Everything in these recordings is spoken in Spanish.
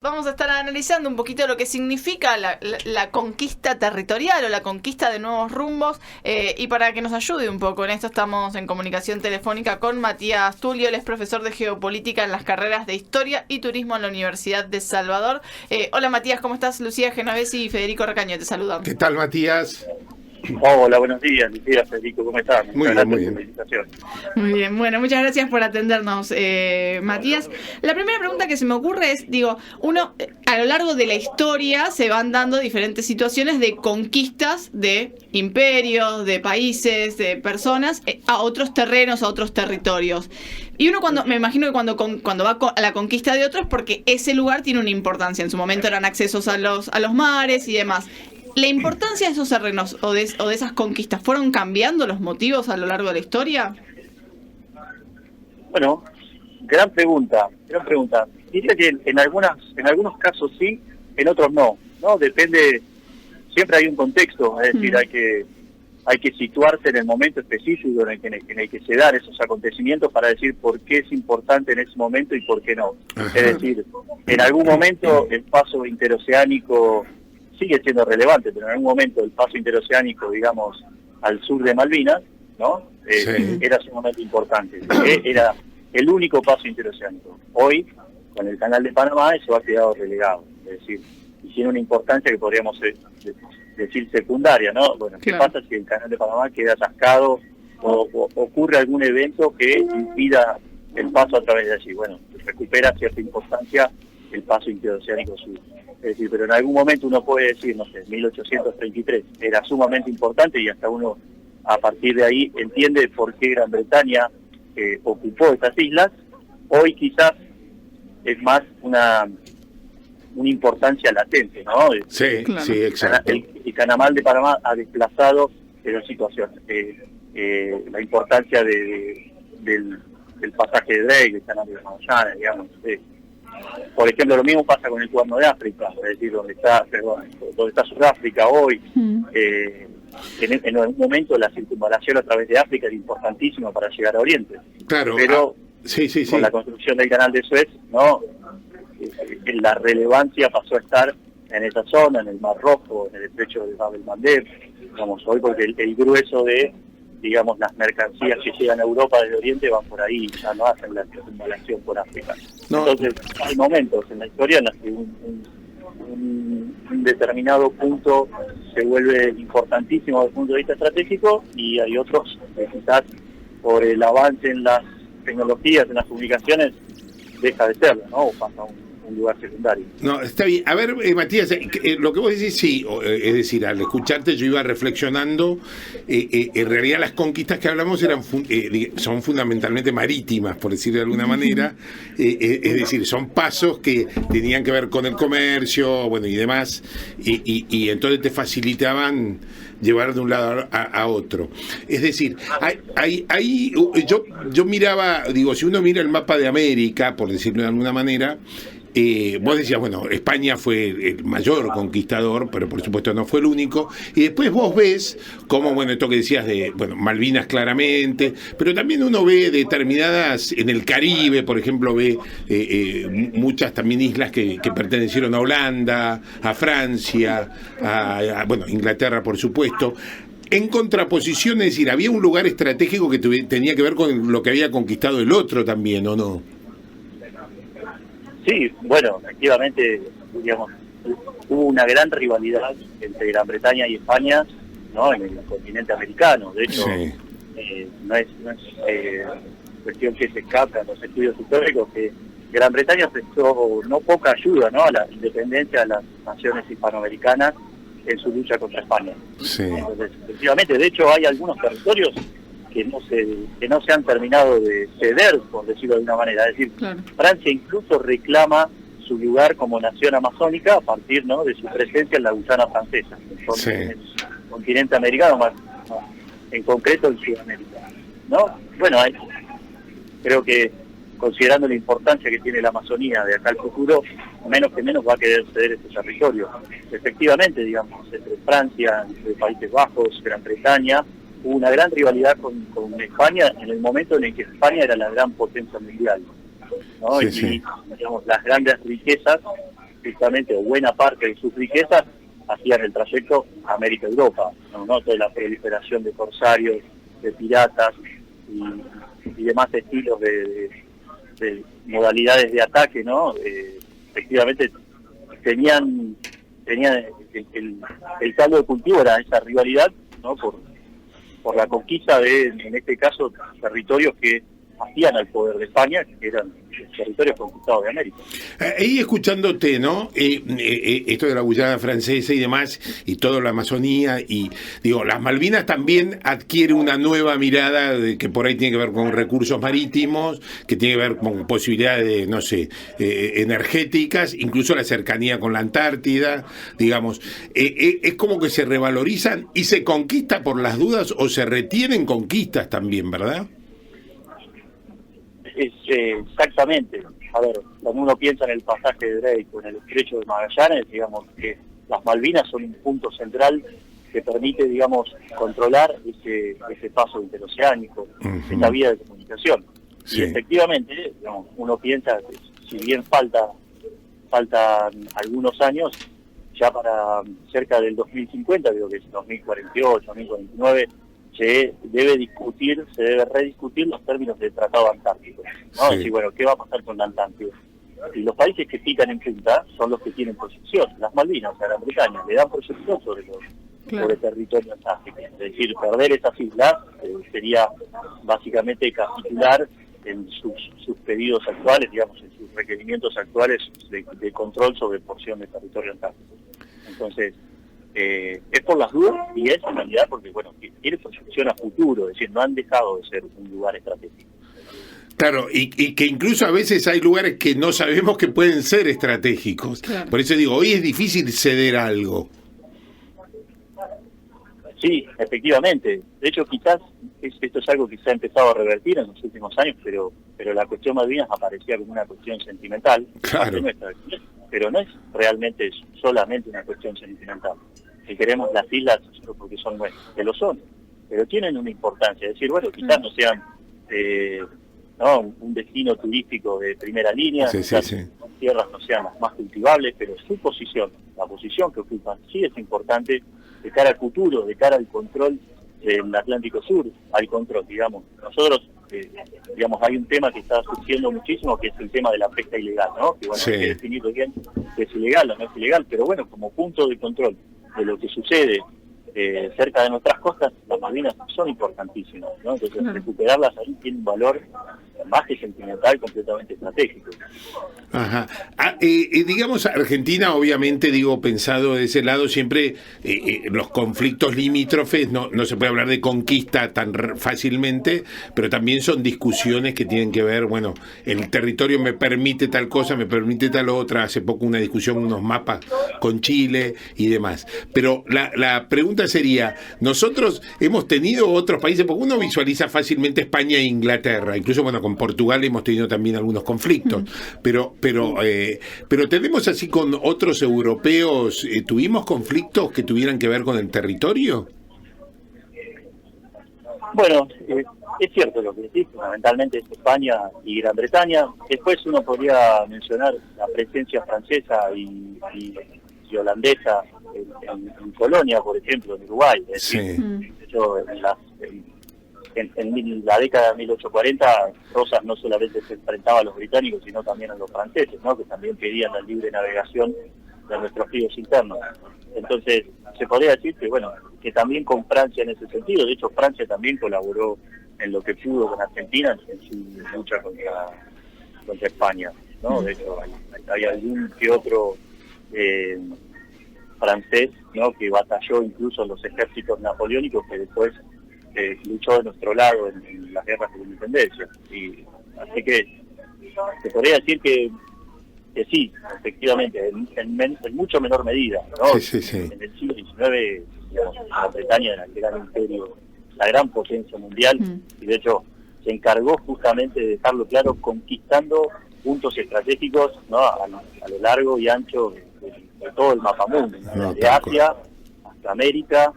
Vamos a estar analizando un poquito lo que significa la conquista territorial o la conquista de nuevos rumbos, y para que nos ayude un poco en esto estamos en comunicación telefónica con Matías Tulio. Él es profesor de geopolítica en las carreras de Historia y Turismo en la Universidad de Salvador. Hola Matías, ¿cómo estás? Lucía Genovesi y Federico Recaño te saludan. ¿Qué tal, Matías? Hola, buenos días, Lucía, Federico, ¿cómo estás? Muy bien, muy bien. Por la invitación. Muy bien, bueno, muchas gracias por atendernos, Matías. La primera pregunta que se me ocurre es, uno a lo largo de la historia se van dando diferentes situaciones de conquistas de imperios, de países, de personas, a otros terrenos, a otros territorios. Y uno me imagino que cuando va a la conquista de otros, porque ese lugar tiene una importancia. En su momento eran accesos a los mares y demás. ¿La importancia de esos terrenos o de esas conquistas fueron cambiando los motivos a lo largo de la historia? Bueno, gran pregunta. Diría que en algunos casos sí, en otros no, ¿no? Depende, siempre hay un contexto, es decir, hay que situarse en el momento específico en el que se dan esos acontecimientos para decir por qué es importante en ese momento y por qué no. Ajá. Es decir, en algún momento el paso interoceánico sigue siendo relevante, pero en algún momento el paso interoceánico, digamos, al sur de Malvinas, ¿no? Sí. Era sumamente importante. Era el único paso interoceánico. Hoy, con el Canal de Panamá, eso ha quedado relegado. Es decir, y tiene una importancia que podríamos decir secundaria, ¿no? Bueno, ¿qué Claro. pasa si el Canal de Panamá queda atascado o ocurre algún evento que impida el paso a través de allí? Bueno, recupera cierta importancia el paso interoceánico sur. Es decir, pero en algún momento uno puede decir, no sé, 1833 era sumamente importante y hasta uno a partir de ahí entiende por qué Gran Bretaña ocupó estas islas. Hoy quizás es más una importancia latente, ¿no? Sí, Claro. sí, exacto. El Canal de Panamá ha desplazado en situaciones. La importancia del pasaje de Drake, del Canal de Magallanes, digamos. Por ejemplo, lo mismo pasa con el Cuerno de África, es decir, donde está Sudáfrica hoy. En algún momento la circunvalación a través de África es importantísima para llegar a Oriente. Claro. Pero Sí. con la construcción del Canal de Suez, ¿no? La relevancia pasó a estar en esa zona, en el Mar Rojo, en el estrecho de Bab el-Mandeb, digamos, hoy porque el grueso de, digamos, las mercancías que llegan a Europa desde Oriente van por ahí, ya no hacen la circunvalación por África. No. Entonces, hay momentos en la historia en los que un determinado punto se vuelve importantísimo desde el punto de vista estratégico y hay otros que quizás por el avance en las tecnologías, en las comunicaciones, deja de serlo, ¿no? O pasa a un lugar secundario. No, está bien. A ver, Matías, lo que vos decís, sí, es decir, al escucharte yo iba reflexionando, en realidad las conquistas que hablamos son fundamentalmente marítimas, por decirlo de alguna manera, es decir, son pasos que tenían que ver con el comercio, bueno, y demás, y entonces te facilitaban llevar de un lado a otro. Es decir, yo miraba, digo, si uno mira el mapa de América, por decirlo de alguna manera, vos decías, bueno, España fue el mayor conquistador, pero por supuesto no fue el único, y después vos ves como, bueno, esto que decías de, bueno, Malvinas claramente, pero también uno ve determinadas, en el Caribe, por ejemplo, ve muchas también islas que pertenecieron a Holanda, a Francia, bueno, Inglaterra, por supuesto. En contraposición, es decir, había un lugar estratégico que tenía que ver con lo que había conquistado el otro también, ¿o no? Sí, bueno, efectivamente, digamos, hubo una gran rivalidad entre Gran Bretaña y España, ¿no? En el continente americano. De hecho, Sí. no es cuestión que se escapa en los estudios históricos que Gran Bretaña prestó no poca ayuda, ¿no? A la independencia de las naciones hispanoamericanas en su lucha contra España. Sí. Entonces, efectivamente, de hecho hay algunos territorios que no se han terminado de ceder, por decirlo de alguna manera. Es decir, Claro. Francia incluso reclama su lugar como nación amazónica a partir, ¿no?, de su presencia en la Guyana francesa, Sí. en el continente americano, más en concreto en Sudamérica, ¿no? Bueno, creo que considerando la importancia que tiene la Amazonía de acá al futuro, menos que menos va a querer ceder este territorio. Efectivamente, digamos, entre Francia, entre Países Bajos, Gran Bretaña, hubo una gran rivalidad con España en el momento en el que España era la gran potencia mundial, ¿no? Sí, y sí. digamos, las grandes riquezas justamente, o buena parte de sus riquezas, hacían el trayecto a América-Europa, ¿no? Toda la proliferación de corsarios, de piratas y demás estilos de modalidades de ataque, ¿no? Efectivamente tenían el caldo de cultivo era esa rivalidad, ¿no? Por la conquista de, en este caso, territorios que hacían al poder de España, que eran territorios conquistados de América. Ahí escuchándote, ¿no? Esto de la Guyana francesa y demás, y toda la Amazonía, y digo, las Malvinas también adquiere una nueva mirada que por ahí tiene que ver con recursos marítimos, que tiene que ver con posibilidades de, no sé, energéticas, incluso la cercanía con la Antártida, digamos. Es como que se revalorizan y se conquista por las dudas o se retienen conquistas también, ¿verdad? Exactamente. A ver, cuando uno piensa en el pasaje de Drake o en el estrecho de Magallanes, digamos que las Malvinas son un punto central que permite, digamos, controlar ese paso interoceánico, esa vía de comunicación. Sí. Y efectivamente, digamos, uno piensa que si bien faltan algunos años, ya para cerca del 2050, digo que es 2048, 2049, se debe rediscutir los términos del Tratado Antártico, ¿no? Sí. Decir, bueno, ¿qué va a pasar con la Antártida? Y los países que pican en punta son los que tienen proyección. Las Malvinas, o sea, Gran Bretaña, le dan proyección sobre el territorio antártico. Es decir, perder esas islas sería básicamente capitular en sus pedidos actuales, digamos, en sus requerimientos actuales de control sobre porción de territorio antártico. Entonces, es por las dudas y es en realidad porque, bueno, tiene proyección a futuro, es decir, no han dejado de ser un lugar estratégico. Claro, y que incluso a veces hay lugares que no sabemos que pueden ser estratégicos. Claro. Por eso digo, hoy es difícil ceder algo. Sí, efectivamente. De hecho, quizás esto es algo que se ha empezado a revertir en los últimos años, pero la cuestión Malvinas aparecía como una cuestión sentimental. Claro. Pero no es realmente solamente una cuestión sentimental. Si queremos las islas, porque son buenas, que lo son, pero tienen una importancia. Es decir, bueno, quizás no sean un destino turístico de primera línea, quizás las tierras no sean las más cultivables, pero su posición, la posición que ocupan, sí es importante de cara al futuro, de cara al control del Atlántico Sur, al control, digamos. Nosotros, digamos, hay un tema que está surgiendo muchísimo, que es el tema de la pesca ilegal, ¿no? Que bueno, hay que definir bien si es ilegal o no es ilegal, pero bueno, como punto de control de lo que sucede cerca de nuestras costas, las Malvinas son importantísimas, ¿no? Entonces, recuperarlas ahí tiene un valor más que sentimental, completamente estratégico. Ajá. Digamos, Argentina, obviamente, digo, pensado de ese lado, siempre los conflictos limítrofes, no se puede hablar de conquista tan fácilmente, pero también son discusiones que tienen que ver, bueno, el territorio me permite tal cosa, me permite tal otra, hace poco una discusión, unos mapas con Chile y demás. Pero la pregunta sería, nosotros hemos tenido otros países, porque uno visualiza fácilmente España e Inglaterra, incluso, bueno, con Portugal hemos tenido también algunos conflictos, pero tenemos así con otros europeos, ¿tuvimos conflictos que tuvieran que ver con el territorio? Bueno, es cierto lo que decís, fundamentalmente es España y Gran Bretaña. Después uno podría mencionar la presencia francesa y holandesa en Colonia, por ejemplo, en Uruguay. Es decir, en la década de 1840, Rosas no solamente se enfrentaba a los británicos, sino también a los franceses, ¿no? Que también pedían la libre navegación de nuestros ríos internos. Entonces, se podría decir que, bueno, que también con Francia en ese sentido. De hecho, Francia también colaboró en lo que pudo con Argentina en su lucha contra España, ¿no? De hecho, hay algún que otro francés, ¿no? Que batalló incluso en los ejércitos napoleónicos, que después luchó de nuestro lado en las guerras de independencia. Y así que se podría decir que sí, efectivamente, en mucho menor medida, ¿no? Sí. En el siglo XIX, digamos, la Bretaña era el gran imperio, la gran potencia mundial, y de hecho se encargó justamente de dejarlo claro, conquistando puntos estratégicos, ¿no? a lo largo y ancho de todo el mapamundo, ¿no? De Asia hasta América,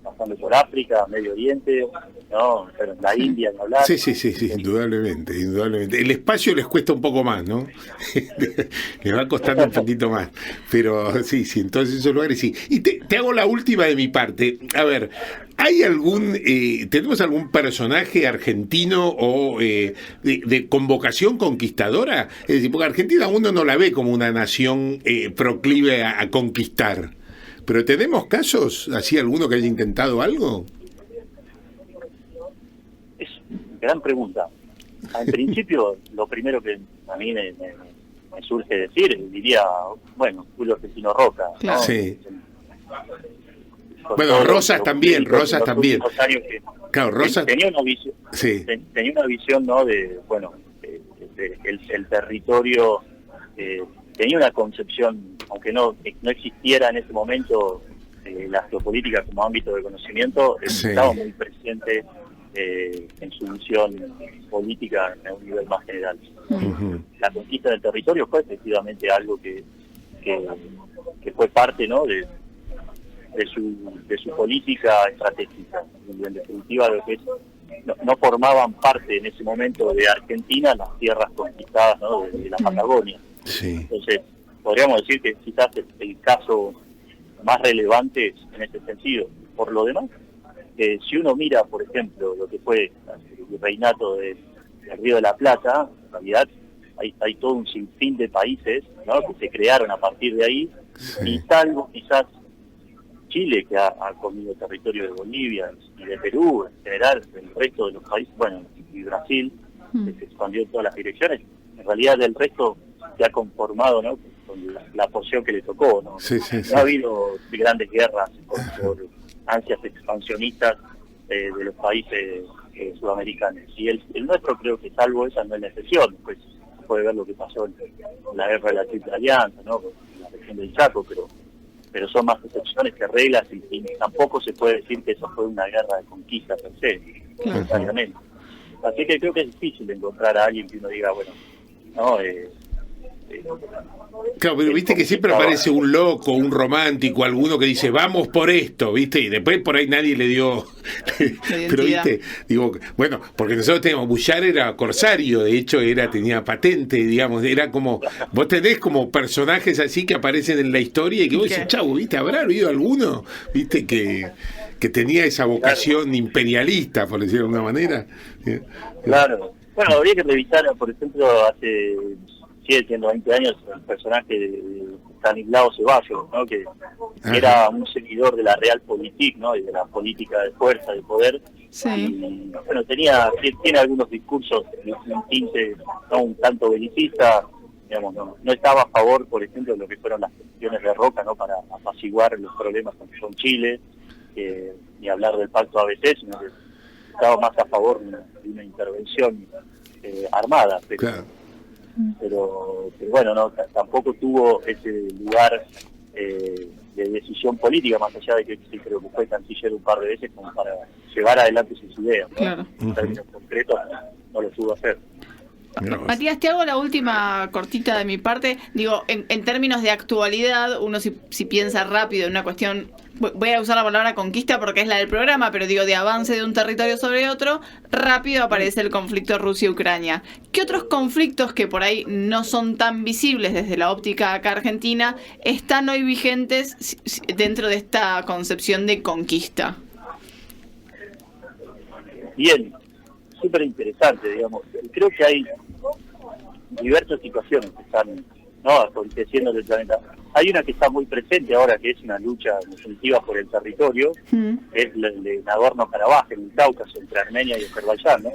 pasando por África, Medio Oriente, ¿no? Pero en la India, en hablar. Sí, indudablemente. El espacio les cuesta un poco más, ¿no? Les va costando un poquito más. Pero sí, en todos esos lugares sí. Y te hago la última de mi parte. A ver, ¿hay tenemos algún personaje argentino o de convocación conquistadora? Es decir, porque Argentina uno no la ve como una nación proclive a conquistar. Pero ¿tenemos casos, así alguno que haya intentado algo? Es gran pregunta. En principio, lo primero que a mí me surge decir, diría, bueno, Julio Argentino Roca, ¿no? Claro. Sí. Bueno, Rosas también. Claro, Rosas tenía una visión, sí. Tenía una visión, ¿no? De, bueno, el territorio, tenía una concepción, aunque no existiera en ese momento la geopolítica como ámbito de conocimiento, sí. Estaba muy presente en su visión política a un nivel más general. Uh-huh. La conquista del territorio fue efectivamente algo que fue parte, ¿no? de su política estratégica. En definitiva, lo que es, no formaban parte en ese momento de Argentina las tierras conquistadas, ¿no? de la Patagonia. Sí. Entonces, podríamos decir que quizás el caso más relevante en ese sentido. Por lo demás, si uno mira, por ejemplo, lo que fue el reinato del Río de la Plata, en realidad hay todo un sinfín de países, ¿no? que se crearon a partir de ahí, sí. Y salvo quizás Chile, que ha comido territorio de Bolivia y de Perú, en general, el resto de los países, bueno, y Brasil, que se expandió en todas las direcciones, en realidad del resto se ha conformado, ¿no? con la porción que le tocó, ¿no? Sí. No ha habido grandes guerras por ansias expansionistas de los países sudamericanos. Y el nuestro, creo que salvo esa no es la excepción. Pues se puede ver lo que pasó en la guerra de la Triple Alianza, ¿no? En la región del Chaco, pero son más excepciones que reglas y tampoco se puede decir que eso fue una guerra de conquista per se, necesariamente. Así que creo que es difícil encontrar a alguien que uno diga, bueno, no, claro, pero viste que siempre aparece un loco, un romántico, alguno que dice vamos por esto, viste, y después por ahí nadie le dio pero viste, digo, bueno, porque nosotros teníamos, Bullard era corsario, de hecho tenía patente, digamos, era como, vos tenés como personajes así que aparecen en la historia y que vos decís, chavo, viste, ¿habrá habido alguno, viste, que tenía esa vocación imperialista, por decirlo de alguna manera? Claro, bueno, habría que revisar, por ejemplo, sigue siendo 20 años el personaje de Stanislao Ceballos, ¿no? que era un seguidor de la Realpolitik, ¿no? y de la política de fuerza, de poder. Sí. Y, bueno, tiene algunos discursos un tinte no un tanto belicista, digamos, no estaba a favor, por ejemplo, de lo que fueron las cuestiones de Roca, ¿no? para apaciguar los problemas con Chile, ni hablar del pacto ABC, sino que estaba más a favor de una intervención armada. Pero bueno, no tampoco tuvo ese lugar de decisión política, más allá de que sí creo que fue canciller un par de veces como para llevar adelante sus ideas, ¿no? Claro. En términos concretos no lo pudo hacer. Matías, te hago la última cortita de mi parte. Digo, en términos de actualidad, uno si piensa rápido en una cuestión, voy a usar la palabra conquista porque es la del programa, pero digo, de avance de un territorio sobre otro, rápido aparece el conflicto Rusia-Ucrania. ¿Qué otros conflictos que por ahí no son tan visibles desde la óptica acá argentina están hoy vigentes dentro de esta concepción de conquista? Bien, súper interesante, digamos. Creo que hay diversas situaciones que están aconteciendo en el planeta. Hay una que está muy presente ahora, que es una lucha definitiva por el territorio, es la de Nagorno-Karabaj, en el Cáucaso, entre Armenia y Azerbaiyán, ¿no?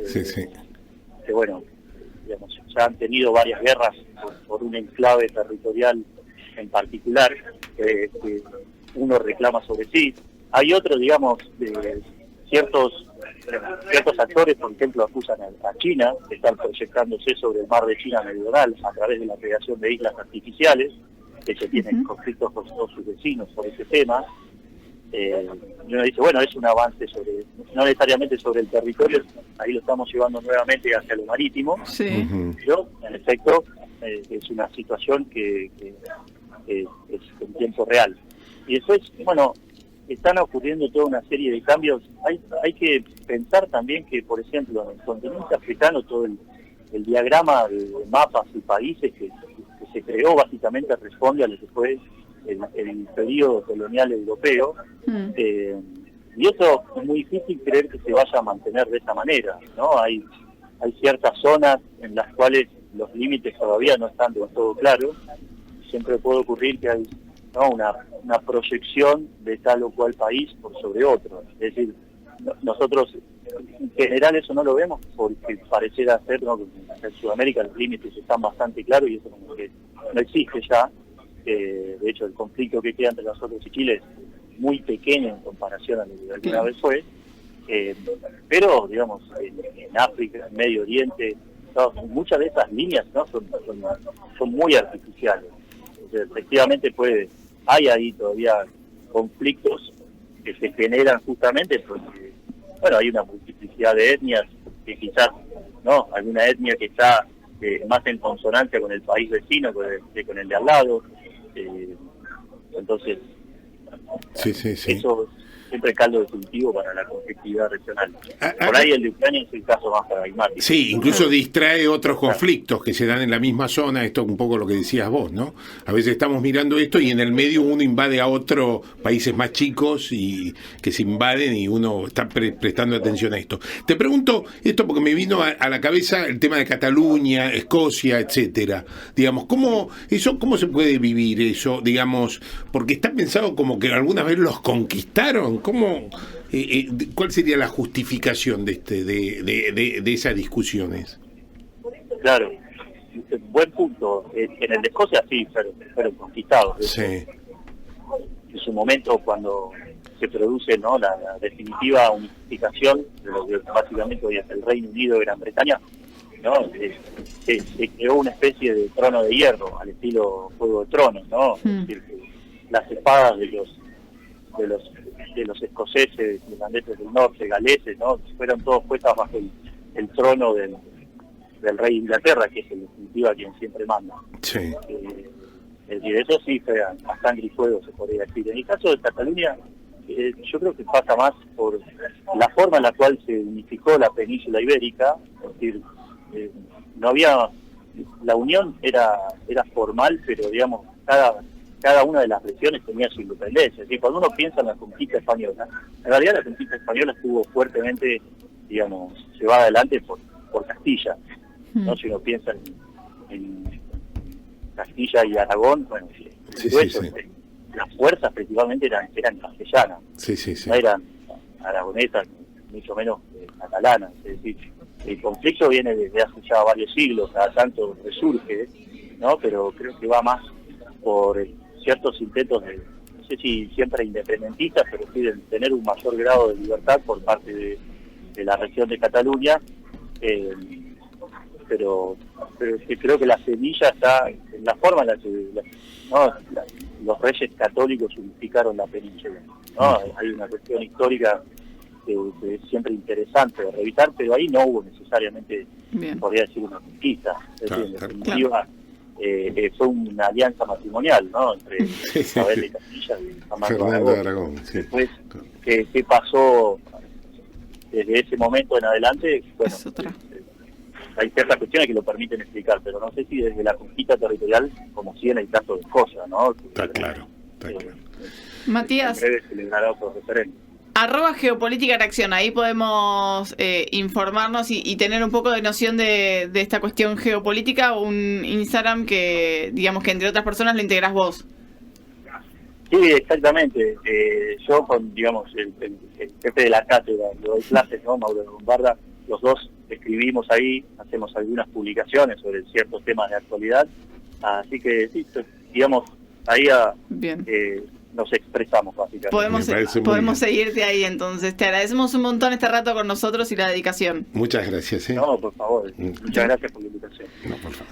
Sí. Que bueno, digamos, ya han tenido varias guerras por un enclave territorial en particular, que uno reclama sobre sí. Hay otros, digamos, ciertos actores, por ejemplo, acusan a China de estar proyectándose sobre el mar de China meridional a través de la creación de islas artificiales, que se tienen conflictos con todos sus vecinos por ese tema. Y uno dice, bueno, es un avance no necesariamente sobre el territorio, ahí lo estamos llevando nuevamente hacia lo marítimo, pero en efecto es una situación que es en tiempo real. Y después, bueno, están ocurriendo toda una serie de cambios. Hay que pensar también que, por ejemplo, en el continente africano todo el diagrama de mapas y países que se creó básicamente responde a lo que fue el periodo colonial europeo. Y eso es muy difícil creer que se vaya a mantener de esa manera, ¿no? Hay ciertas zonas en las cuales los límites todavía no están del todo claros. Siempre puede ocurrir que hay, ¿no?, una proyección de tal o cual país por sobre otro. Es decir, nosotros en general eso no lo vemos porque pareciera ser, ¿no?, que en Sudamérica los límites están bastante claros y eso como que no existe ya. De hecho, el conflicto que queda entre nosotros y Chile es muy pequeño en comparación a lo que alguna vez fue. Pero, digamos, en África, en Medio Oriente, ¿no?, muchas de esas líneas, ¿no?, son muy artificiales. Efectivamente hay ahí todavía conflictos que se generan justamente porque, bueno, hay una multiplicidad de etnias que quizás, ¿no?, alguna etnia que está más en consonancia con el país vecino que con el de al lado. Entonces, eso siempre caldo definitivo para la conflictividad regional. Por ahí el de Ucrania es el caso más paradigmático. Sí, incluso distrae otros conflictos que se dan en la misma zona, esto es un poco lo que decías vos, ¿no? A veces estamos mirando esto y en el medio uno invade a otros países más chicos y que se invaden y uno está prestando atención a esto. Te pregunto esto porque me vino a la cabeza el tema de Cataluña, Escocia, etcétera. Digamos, ¿cómo se puede vivir eso? Digamos, porque está pensado como que alguna vez los conquistaron. ¿Cómo, cuál sería la justificación de esas discusiones? Claro, buen punto. En el de Escocia sí, fueron conquistados. Sí. En su momento, cuando se produce, ¿no?, la definitiva unificación de lo que básicamente hoy es el Reino Unido de Gran Bretaña, ¿no?, se creó una especie de trono de hierro al estilo Juego de Tronos, ¿no? Es decir, que las espadas de los escoceses, irlandeses del norte, galeses, ¿no?, fueron todos puestas bajo el trono del rey de Inglaterra, que es en definitiva quien siempre manda. Sí. Es decir, eso sí fue a sangre y fuego, se podría decir. En el caso de Cataluña, yo creo que pasa más por la forma en la cual se unificó la península ibérica. Es decir, no había, la unión era formal, pero digamos, cada una de las regiones tenía su independencia. Es decir, cuando uno piensa en la conquista española, en realidad la conquista española estuvo fuertemente, digamos, llevada adelante por Castilla, ¿no? Si uno piensa en Castilla y Aragón, bueno, las fuerzas principalmente eran castellanas, no eran aragonesas, mucho menos catalanas. Es decir, el conflicto viene desde hace ya varios siglos, cada tanto resurge, ¿no? Pero creo que va más por ciertos intentos no sé si siempre independentistas, pero sí de tener un mayor grado de libertad por parte de la región de Cataluña, pero que creo que la semilla está en la forma en la que los reyes católicos unificaron la península, ¿no? Hay una cuestión histórica que es siempre interesante de revisar, pero ahí no hubo necesariamente, podría decir, una conquista. Es decir, en definitiva, fue una alianza matrimonial, ¿no?, entre Isabel de Castilla y Fernando de Aragón. Sí. Después, ¿qué pasó desde ese momento en adelante? Bueno, hay ciertas cuestiones que lo permiten explicar, pero no sé si desde la conquista territorial, como si en el caso de Escocia, ¿no? Está claro. Matías, en breve celebrará otro referéndum. @Geopolítica en Acción, ahí podemos informarnos y tener un poco de noción de esta cuestión geopolítica, un Instagram que, digamos, que entre otras personas lo integrás vos. Sí, exactamente. Yo con, digamos, el jefe de la cátedra, le doy clases, ¿no?, Mauro Lombarda, los dos escribimos ahí, hacemos algunas publicaciones sobre ciertos temas de actualidad, así que sí, digamos, ahí nos expresamos básicamente. Podemos seguirte ahí, entonces. Te agradecemos un montón este rato con nosotros y la dedicación. Muchas gracias. No, por favor. Muchas gracias por la invitación. No, por favor.